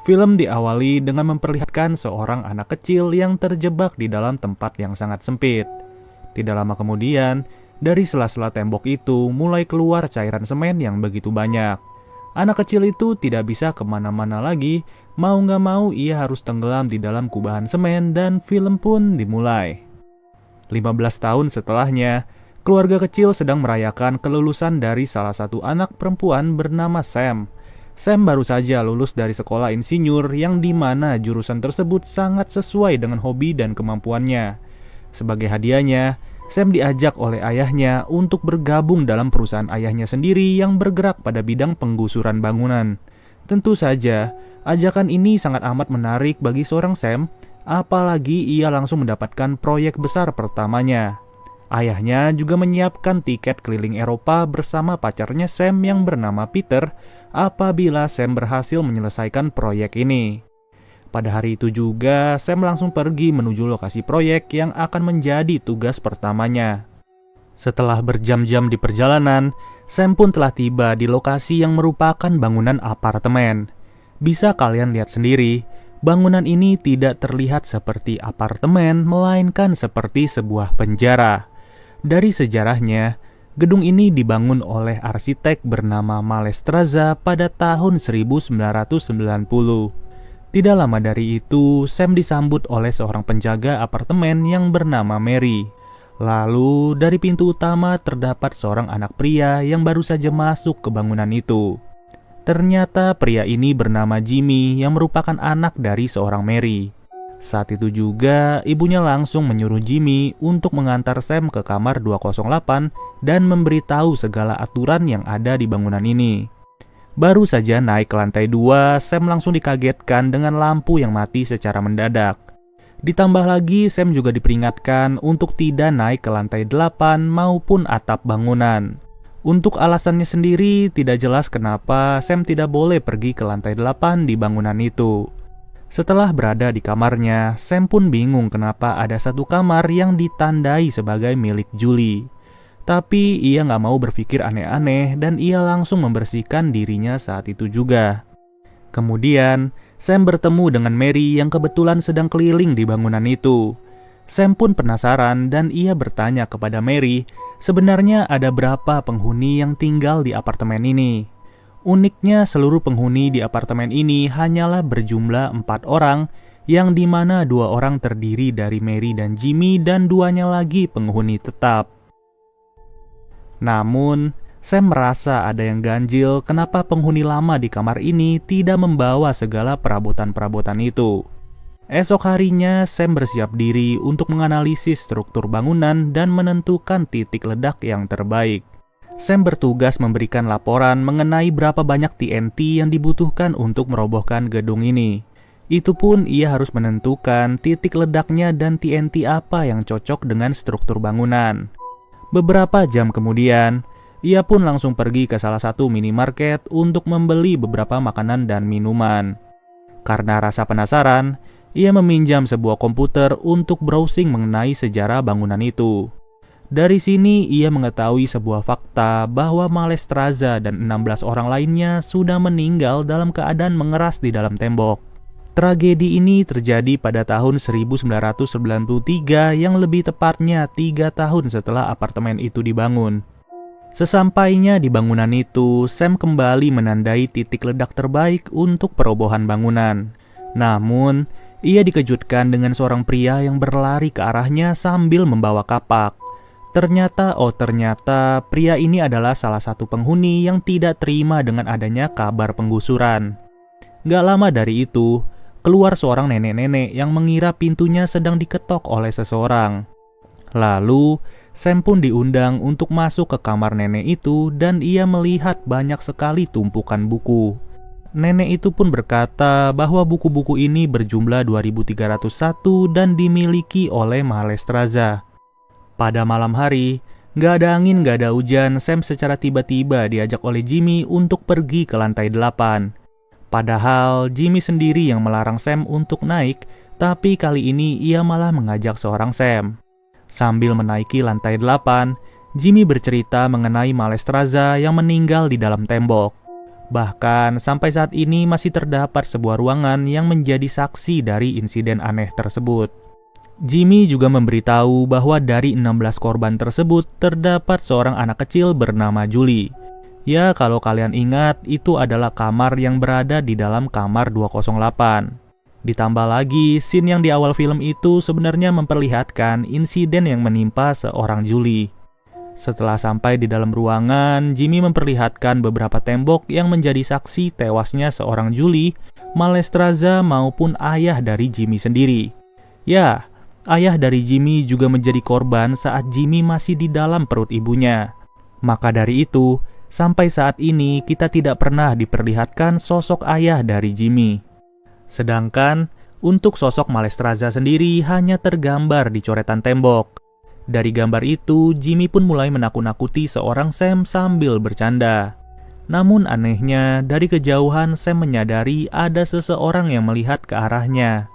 Film diawali dengan memperlihatkan seorang anak kecil yang terjebak di dalam tempat yang sangat sempit. Tidak lama kemudian, dari sela-sela tembok itu mulai keluar cairan semen yang begitu banyak. Anak kecil itu tidak bisa kemana-mana lagi, mau gak mau ia harus tenggelam di dalam kubahan semen dan film pun dimulai. 15 tahun setelahnya, keluarga kecil sedang merayakan kelulusan dari salah satu anak perempuan bernama Sam. Sam baru saja lulus dari sekolah insinyur yang dimana jurusan tersebut sangat sesuai dengan hobi dan kemampuannya. Sebagai hadiahnya, Sam diajak oleh ayahnya untuk bergabung dalam perusahaan ayahnya sendiri yang bergerak pada bidang penggusuran bangunan. Tentu saja, ajakan ini sangat amat menarik bagi seorang Sam, apalagi ia langsung mendapatkan proyek besar pertamanya. Ayahnya juga menyiapkan tiket keliling Eropa bersama pacarnya Sam yang bernama Peter apabila Sam berhasil menyelesaikan proyek ini. Pada hari itu juga, Sam langsung pergi menuju lokasi proyek yang akan menjadi tugas pertamanya. Setelah berjam-jam di perjalanan, Sam pun telah tiba di lokasi yang merupakan bangunan apartemen. Bisa kalian lihat sendiri, bangunan ini tidak terlihat seperti apartemen, melainkan seperti sebuah penjara. Dari sejarahnya, gedung ini dibangun oleh arsitek bernama Mallestraza pada tahun 1990. Tidak lama dari itu, Sam disambut oleh seorang penjaga apartemen yang bernama Mary. Lalu, dari pintu utama terdapat seorang anak pria yang baru saja masuk ke bangunan itu. Ternyata pria ini bernama Jimmy yang merupakan anak dari seorang Mary. Saat itu juga, ibunya langsung menyuruh Jimmy untuk mengantar Sam ke kamar 208 dan memberitahu segala aturan yang ada di bangunan ini. Baru saja naik ke lantai 2, Sam langsung dikagetkan dengan lampu yang mati secara mendadak. Ditambah lagi, Sam juga diperingatkan untuk tidak naik ke lantai 8 maupun atap bangunan. Untuk alasannya sendiri, tidak jelas kenapa Sam tidak boleh pergi ke lantai 8 di bangunan itu. Setelah berada di kamarnya, Sam pun bingung kenapa ada satu kamar yang ditandai sebagai milik Julie. Tapi ia gak mau berpikir aneh-aneh dan ia langsung membersihkan dirinya saat itu juga. Kemudian, Sam bertemu dengan Mary yang kebetulan sedang keliling di bangunan itu. Sam pun penasaran dan ia bertanya kepada Mary, sebenarnya ada berapa penghuni yang tinggal di apartemen ini. Uniknya, seluruh penghuni di apartemen ini hanyalah berjumlah 4 orang, yang dimana 2 orang terdiri dari Mary dan Jimmy dan 2-nya lagi penghuni tetap. Namun, Sam merasa ada yang ganjil kenapa penghuni lama di kamar ini tidak membawa segala perabotan-perabotan itu. Esok harinya, Sam bersiap diri untuk menganalisis struktur bangunan dan menentukan titik ledak yang terbaik. Sam bertugas memberikan laporan mengenai berapa banyak TNT yang dibutuhkan untuk merobohkan gedung ini. Itu pun ia harus menentukan titik ledaknya dan TNT apa yang cocok dengan struktur bangunan. Beberapa jam kemudian, ia pun langsung pergi ke salah satu minimarket untuk membeli beberapa makanan dan minuman. Karena rasa penasaran, ia meminjam sebuah komputer untuk browsing mengenai sejarah bangunan itu. Dari sini ia mengetahui sebuah fakta bahwa Mallestraza dan 16 orang lainnya sudah meninggal dalam keadaan mengeras di dalam tembok. Tragedi ini terjadi pada tahun 1993 yang lebih tepatnya 3 tahun setelah apartemen itu dibangun. Sesampainya di bangunan itu, Sam kembali menandai titik ledak terbaik untuk perobohan bangunan. Namun, ia dikejutkan dengan seorang pria yang berlari ke arahnya sambil membawa kapak. Ternyata pria ini adalah salah satu penghuni yang tidak terima dengan adanya kabar penggusuran. Gak lama dari itu, keluar seorang nenek-nenek yang mengira pintunya sedang diketok oleh seseorang. Lalu, Sam pun diundang untuk masuk ke kamar nenek itu dan ia melihat banyak sekali tumpukan buku. Nenek itu pun berkata bahwa buku-buku ini berjumlah 2301 dan dimiliki oleh Mallestraza. Pada malam hari, gak ada angin, gak ada hujan, Sam secara tiba-tiba diajak oleh Jimmy untuk pergi ke lantai 8. Padahal Jimmy sendiri yang melarang Sam untuk naik, tapi kali ini ia malah mengajak seorang Sam. Sambil menaiki lantai 8, Jimmy bercerita mengenai Mallestraza yang meninggal di dalam tembok. Bahkan sampai saat ini masih terdapat sebuah ruangan yang menjadi saksi dari insiden aneh tersebut. Jimmy juga memberitahu bahwa dari 16 korban tersebut terdapat seorang anak kecil bernama Julie. Ya, kalau kalian ingat, itu adalah kamar yang berada di dalam kamar 208. Ditambah lagi, scene yang di awal film itu sebenarnya memperlihatkan insiden yang menimpa seorang Julie. Setelah sampai di dalam ruangan, Jimmy memperlihatkan beberapa tembok yang menjadi saksi tewasnya seorang Julie, Malestroza maupun ayah dari Jimmy sendiri. Ya, ayah dari Jimmy juga menjadi korban saat Jimmy masih di dalam perut ibunya. Maka dari itu, sampai saat ini kita tidak pernah diperlihatkan sosok ayah dari Jimmy. Sedangkan untuk sosok Malestroza sendiri hanya tergambar di coretan tembok. Dari gambar itu, Jimmy pun mulai menakut-nakuti seorang Sam sambil bercanda. Namun anehnya, dari kejauhan Sam menyadari ada seseorang yang melihat ke arahnya.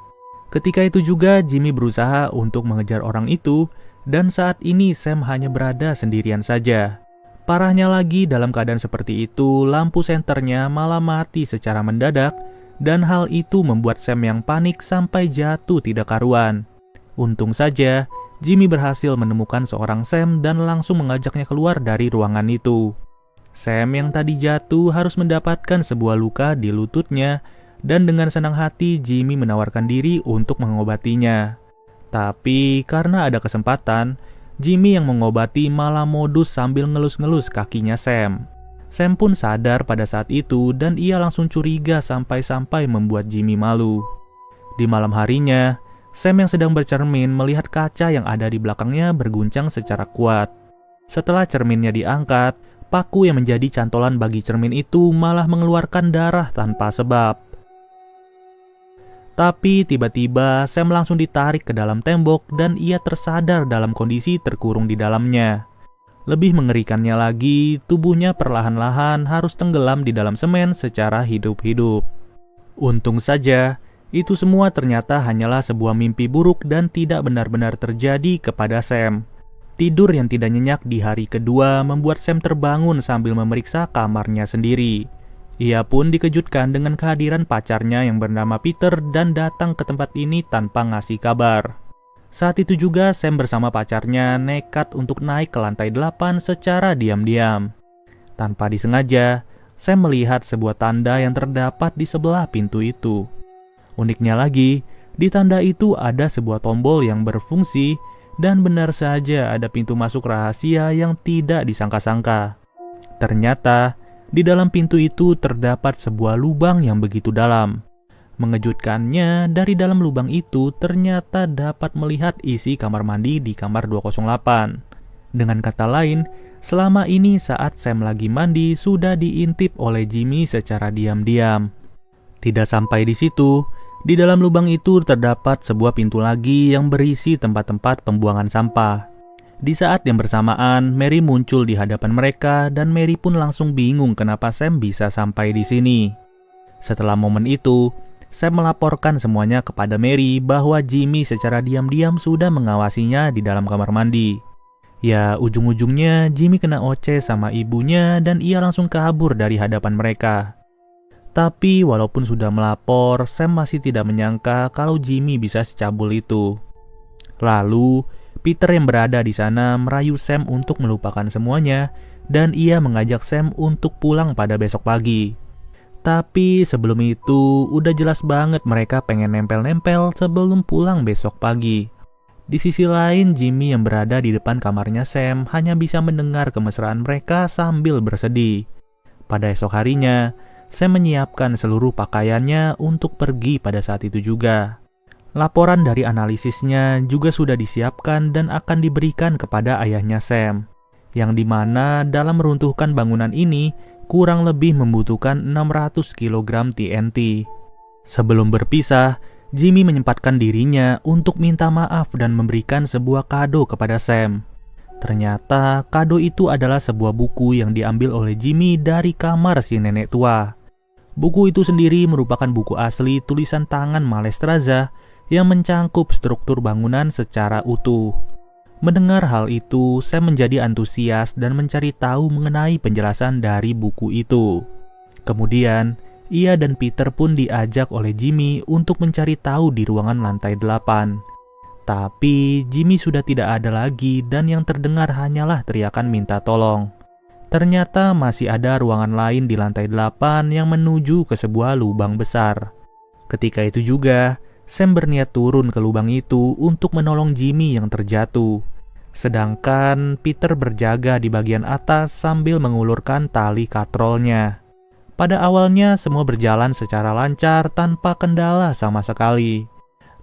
Ketika itu juga Jimmy berusaha untuk mengejar orang itu, dan saat ini Sam hanya berada sendirian saja. Parahnya lagi, dalam keadaan seperti itu, lampu senternya malah mati secara mendadak, dan hal itu membuat Sam yang panik sampai jatuh tidak karuan. Untung saja, Jimmy berhasil menemukan seorang Sam dan langsung mengajaknya keluar dari ruangan itu. Sam yang tadi jatuh harus mendapatkan sebuah luka di lututnya, dan dengan senang hati Jimmy menawarkan diri untuk mengobatinya. Tapi karena ada kesempatan, Jimmy yang mengobati malah modus sambil ngelus-ngelus kakinya Sam. Sam pun sadar pada saat itu dan ia langsung curiga sampai-sampai membuat Jimmy malu. Di malam harinya, Sam yang sedang bercermin melihat kaca yang ada di belakangnya berguncang secara kuat. Setelah cerminnya diangkat, paku yang menjadi cantolan bagi cermin itu malah mengeluarkan darah tanpa sebab. Tapi tiba-tiba Sam langsung ditarik ke dalam tembok dan ia tersadar dalam kondisi terkurung di dalamnya. Lebih mengerikannya lagi, tubuhnya perlahan-lahan harus tenggelam di dalam semen secara hidup-hidup. Untung saja, itu semua ternyata hanyalah sebuah mimpi buruk dan tidak benar-benar terjadi kepada Sam. Tidur yang tidak nyenyak di hari kedua membuat Sam terbangun sambil memeriksa kamarnya sendiri. Ia pun dikejutkan dengan kehadiran pacarnya yang bernama Peter dan datang ke tempat ini tanpa ngasih kabar. Saat itu juga Sam bersama pacarnya nekat untuk naik ke lantai 8 secara diam-diam. Tanpa disengaja, Sam melihat sebuah tanda yang terdapat di sebelah pintu itu. Uniknya lagi, di tanda itu ada sebuah tombol yang berfungsi dan benar saja ada pintu masuk rahasia yang tidak disangka-sangka. Ternyata, di dalam pintu itu terdapat sebuah lubang yang begitu dalam. Mengejutkannya, dari dalam lubang itu ternyata dapat melihat isi kamar mandi di kamar 208. Dengan kata lain, selama ini saat Sam lagi mandi sudah diintip oleh Jimmy secara diam-diam. Tidak sampai di situ, di dalam lubang itu terdapat sebuah pintu lagi yang berisi tempat-tempat pembuangan sampah. Di saat yang bersamaan, Mary muncul di hadapan mereka dan Mary pun langsung bingung kenapa Sam bisa sampai di sini. Setelah momen itu, Sam melaporkan semuanya kepada Mary bahwa Jimmy secara diam-diam sudah mengawasinya di dalam kamar mandi. Ya, ujung-ujungnya Jimmy kena oceh sama ibunya dan ia langsung kabur dari hadapan mereka. Tapi walaupun sudah melapor, Sam masih tidak menyangka kalau Jimmy bisa secabul itu. Lalu, Peter yang berada di sana merayu Sam untuk melupakan semuanya dan ia mengajak Sam untuk pulang pada besok pagi. Tapi sebelum itu, udah jelas banget mereka pengen nempel-nempel sebelum pulang besok pagi. Di sisi lain, Jimmy yang berada di depan kamarnya Sam hanya bisa mendengar kemesraan mereka sambil bersedih. Pada esok harinya, Sam menyiapkan seluruh pakaiannya untuk pergi pada saat itu juga. Laporan dari analisisnya juga sudah disiapkan dan akan diberikan kepada ayahnya Sam, yang dimana dalam meruntuhkan bangunan ini kurang lebih membutuhkan 600 kg TNT. Sebelum berpisah, Jimmy menyempatkan dirinya untuk minta maaf dan memberikan sebuah kado kepada Sam. Ternyata kado itu adalah sebuah buku yang diambil oleh Jimmy dari kamar si nenek tua. Buku itu sendiri merupakan buku asli tulisan tangan Malestroza yang mencangkup struktur bangunan secara utuh. Mendengar hal itu, Sam menjadi antusias dan mencari tahu mengenai penjelasan dari buku itu. Kemudian, ia dan Peter pun diajak oleh Jimmy untuk mencari tahu di ruangan lantai 8. Tapi Jimmy sudah tidak ada lagi dan yang terdengar hanyalah teriakan minta tolong. Ternyata masih ada ruangan lain di lantai 8 yang menuju ke sebuah lubang besar. Ketika itu juga, Sam berniat turun ke lubang itu untuk menolong Jimmy yang terjatuh. Sedangkan Peter berjaga di bagian atas sambil mengulurkan tali katrolnya. Pada awalnya semua berjalan secara lancar tanpa kendala sama sekali.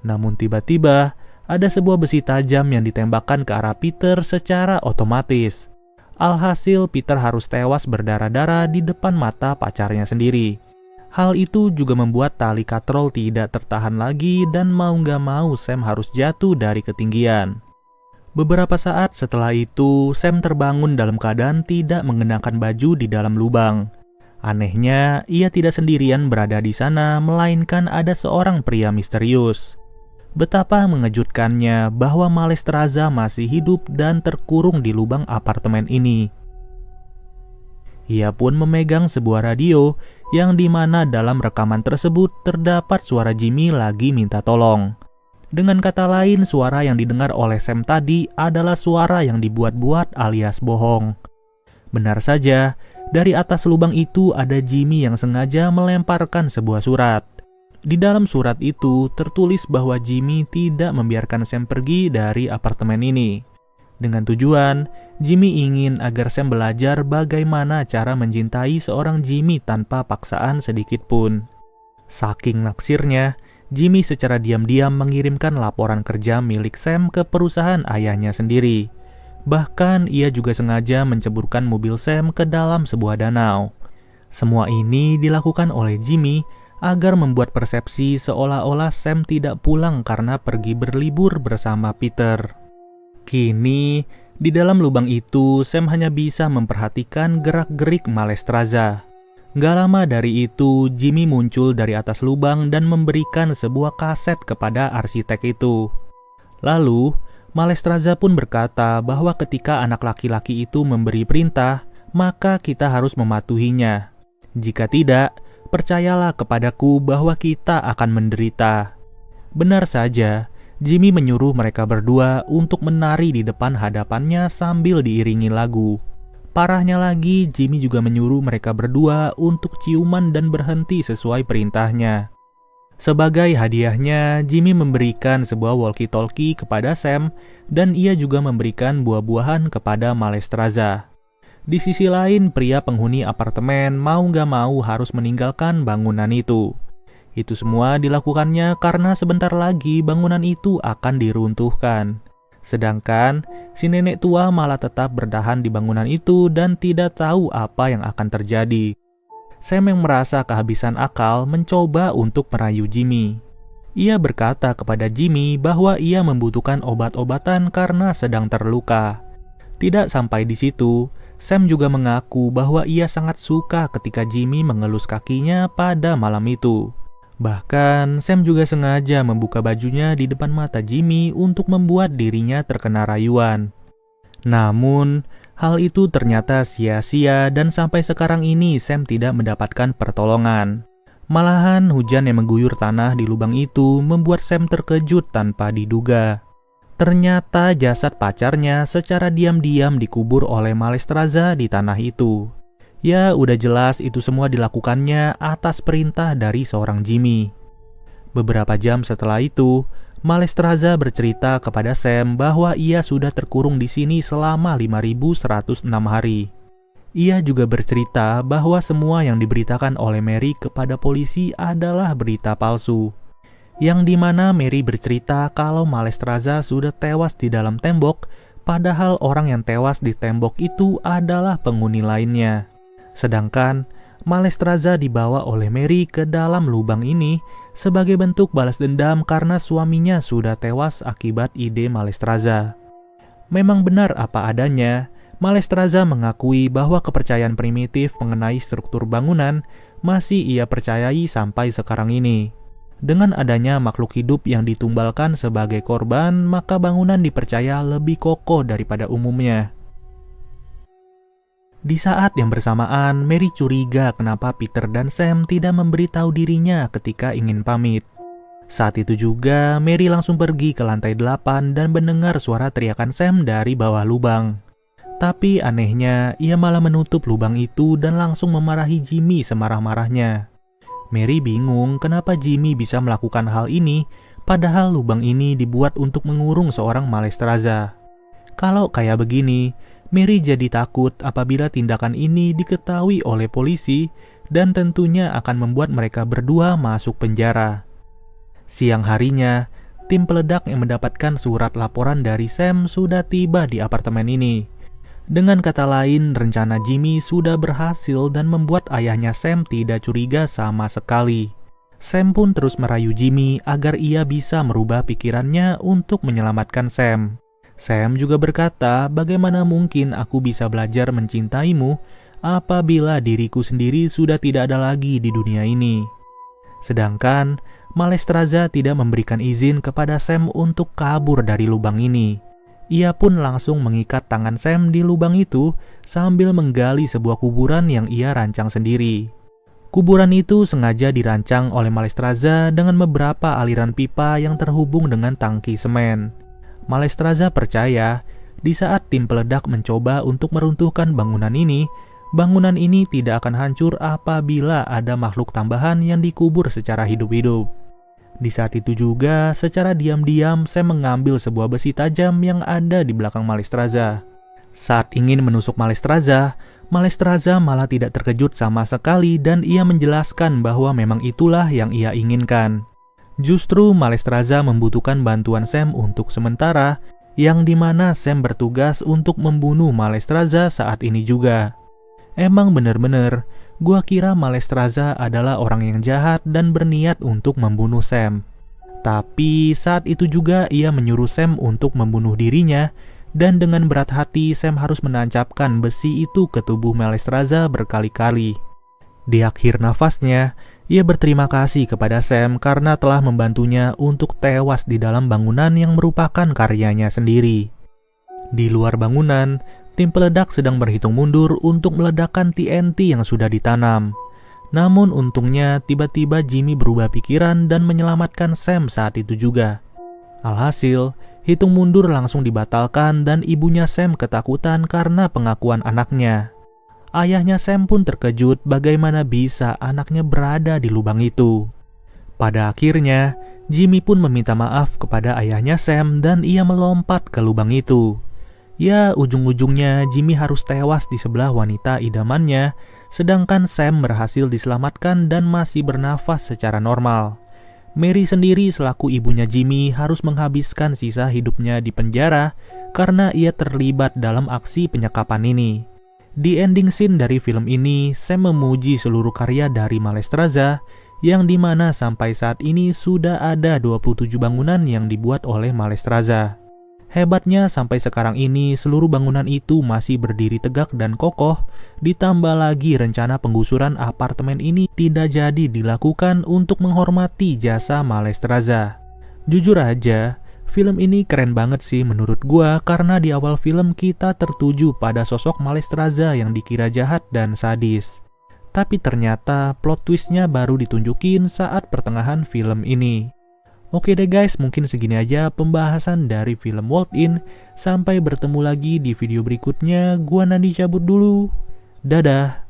Namun tiba-tiba ada sebuah besi tajam yang ditembakkan ke arah Peter secara otomatis. Alhasil Peter harus tewas berdarah-darah di depan mata pacarnya sendiri. Hal itu juga membuat tali katrol tidak tertahan lagi dan mau gak mau Sam harus jatuh dari ketinggian. Beberapa saat setelah itu, Sam terbangun dalam keadaan tidak mengenakan baju di dalam lubang. Anehnya, ia tidak sendirian berada di sana, melainkan ada seorang pria misterius. Betapa mengejutkannya bahwa Malestraza masih hidup dan terkurung di lubang apartemen ini. Ia pun memegang sebuah radio yang dimana dalam rekaman tersebut terdapat suara Jimmy lagi minta tolong. Dengan kata lain, suara yang didengar oleh Sam tadi adalah suara yang dibuat-buat alias bohong. Benar saja, dari atas lubang itu ada Jimmy yang sengaja melemparkan sebuah surat. Di dalam surat itu tertulis bahwa Jimmy tidak membiarkan Sam pergi dari apartemen ini. Dengan tujuan, Jimmy ingin agar Sam belajar bagaimana cara mencintai seorang Jimmy tanpa paksaan sedikit pun. Saking naksirnya, Jimmy secara diam-diam mengirimkan laporan kerja milik Sam ke perusahaan ayahnya sendiri. Bahkan ia juga sengaja menceburkan mobil Sam ke dalam sebuah danau. Semua ini dilakukan oleh Jimmy agar membuat persepsi seolah-olah Sam tidak pulang karena pergi berlibur bersama Peter. Kini, di dalam lubang itu Sam hanya bisa memperhatikan gerak-gerik Malestraza. Gak lama dari itu, Jimmy muncul dari atas lubang dan memberikan sebuah kaset kepada arsitek itu. Lalu, Malestraza pun berkata bahwa ketika anak laki-laki itu memberi perintah, maka kita harus mematuhinya. Jika tidak, percayalah kepadaku bahwa kita akan menderita. Benar saja, Jimmy menyuruh mereka berdua untuk menari di depan hadapannya sambil diiringi lagu. Parahnya lagi, Jimmy juga menyuruh mereka berdua untuk ciuman dan berhenti sesuai perintahnya. Sebagai hadiahnya, Jimmy memberikan sebuah walkie-talkie kepada Sam dan ia juga memberikan buah-buahan kepada Malestraza. Di sisi lain, pria penghuni apartemen mau gak mau harus meninggalkan bangunan itu. Itu semua dilakukannya karena sebentar lagi bangunan itu akan diruntuhkan. Sedangkan si nenek tua malah tetap bertahan di bangunan itu dan tidak tahu apa yang akan terjadi. Sam yang merasa kehabisan akal mencoba untuk merayu Jimmy. Ia berkata kepada Jimmy bahwa ia membutuhkan obat-obatan karena sedang terluka. Tidak sampai di situ, Sam juga mengaku bahwa ia sangat suka ketika Jimmy mengelus kakinya pada malam itu. Bahkan, Sam juga sengaja membuka bajunya di depan mata Jimmy untuk membuat dirinya terkena rayuan. Namun, hal itu ternyata sia-sia dan sampai sekarang ini Sam tidak mendapatkan pertolongan. Malahan, hujan yang mengguyur tanah di lubang itu membuat Sam terkejut tanpa diduga. Ternyata jasad pacarnya secara diam-diam dikubur oleh Malestraza di tanah itu. Ya, udah jelas itu semua dilakukannya atas perintah dari seorang Jimmy. Beberapa jam setelah itu, Malestraza bercerita kepada Sam bahwa ia sudah terkurung di sini selama 5.106 hari. Ia juga bercerita bahwa semua yang diberitakan oleh Mary kepada polisi adalah berita palsu. Yang dimana Mary bercerita kalau Malestraza sudah tewas di dalam tembok, padahal orang yang tewas di tembok itu adalah penghuni lainnya. Sedangkan Malestraza dibawa oleh Mary ke dalam lubang ini sebagai bentuk balas dendam karena suaminya sudah tewas akibat ide Malestraza. Memang benar apa adanya, Malestraza mengakui bahwa kepercayaan primitif mengenai struktur bangunan masih ia percayai sampai sekarang ini. Dengan adanya makhluk hidup yang ditumbalkan sebagai korban, maka bangunan dipercaya lebih kokoh daripada umumnya. Di saat yang bersamaan, Mary curiga kenapa Peter dan Sam tidak memberitahu dirinya ketika ingin pamit. Saat itu juga, Mary langsung pergi ke lantai 8 dan mendengar suara teriakan Sam dari bawah lubang. Tapi anehnya, ia malah menutup lubang itu dan langsung memarahi Jimmy semarah-marahnya. Mary bingung kenapa Jimmy bisa melakukan hal ini, padahal lubang ini dibuat untuk mengurung seorang Malestroza. Kalau kayak begini, Mary jadi takut apabila tindakan ini diketahui oleh polisi dan tentunya akan membuat mereka berdua masuk penjara. Siang harinya, tim peledak yang mendapatkan surat laporan dari Sam sudah tiba di apartemen ini. Dengan kata lain, rencana Jimmy sudah berhasil dan membuat ayahnya Sam tidak curiga sama sekali. Sam pun terus merayu Jimmy agar ia bisa merubah pikirannya untuk menyelamatkan Sam. Sam juga berkata, bagaimana mungkin aku bisa belajar mencintaimu apabila diriku sendiri sudah tidak ada lagi di dunia ini. Sedangkan Malestroza tidak memberikan izin kepada Sam untuk kabur dari lubang ini. Ia pun langsung mengikat tangan Sam di lubang itu sambil menggali sebuah kuburan yang ia rancang sendiri. Kuburan itu sengaja dirancang oleh Malestroza dengan beberapa aliran pipa yang terhubung dengan tangki semen. Malestroza percaya, di saat tim peledak mencoba untuk meruntuhkan bangunan ini tidak akan hancur apabila ada makhluk tambahan yang dikubur secara hidup-hidup. Di saat itu juga, secara diam-diam Sam mengambil sebuah besi tajam yang ada di belakang Malestroza. Saat ingin menusuk Malestroza malah tidak terkejut sama sekali dan ia menjelaskan bahwa memang itulah yang ia inginkan. Justru Malestroza membutuhkan bantuan Sam untuk sementara, yang dimana Sam bertugas untuk membunuh Malestroza saat ini juga. Emang bener-bener, gua kira Malestroza adalah orang yang jahat dan berniat untuk membunuh Sam. Tapi saat itu juga ia menyuruh Sam untuk membunuh dirinya, dan dengan berat hati Sam harus menancapkan besi itu ke tubuh Malestroza berkali-kali. Di akhir nafasnya, ia berterima kasih kepada Sam karena telah membantunya untuk tewas di dalam bangunan yang merupakan karyanya sendiri. Di luar bangunan, tim peledak sedang berhitung mundur untuk meledakkan TNT yang sudah ditanam. Namun untungnya tiba-tiba Jimmy berubah pikiran dan menyelamatkan Sam saat itu juga. Alhasil, hitung mundur langsung dibatalkan dan ibunya Sam ketakutan karena pengakuan anaknya. Ayahnya Sam pun terkejut bagaimana bisa anaknya berada di lubang itu. Pada akhirnya, Jimmy pun meminta maaf kepada ayahnya Sam dan ia melompat ke lubang itu. Ya, ujung-ujungnya Jimmy harus tewas di sebelah wanita idamannya, sedangkan Sam berhasil diselamatkan dan masih bernafas secara normal. Mary sendiri selaku ibunya Jimmy harus menghabiskan sisa hidupnya di penjara karena ia terlibat dalam aksi penyekapan ini. Di ending scene dari film ini, Sam memuji seluruh karya dari Malestroza, yang dimana sampai saat ini sudah ada 27 bangunan yang dibuat oleh Malestroza. Hebatnya sampai sekarang ini seluruh bangunan itu masih berdiri tegak dan kokoh, ditambah lagi rencana penggusuran apartemen ini tidak jadi dilakukan untuk menghormati jasa Malestroza. Jujur aja, film ini keren banget sih menurut gua karena di awal film kita tertuju pada sosok Malestroza yang dikira jahat dan sadis. Tapi ternyata plot twistnya baru ditunjukin saat pertengahan film ini. Oke deh guys, mungkin segini aja pembahasan dari film Walked In. Sampai bertemu lagi di video berikutnya. Gua Nandi cabut dulu. Dadah.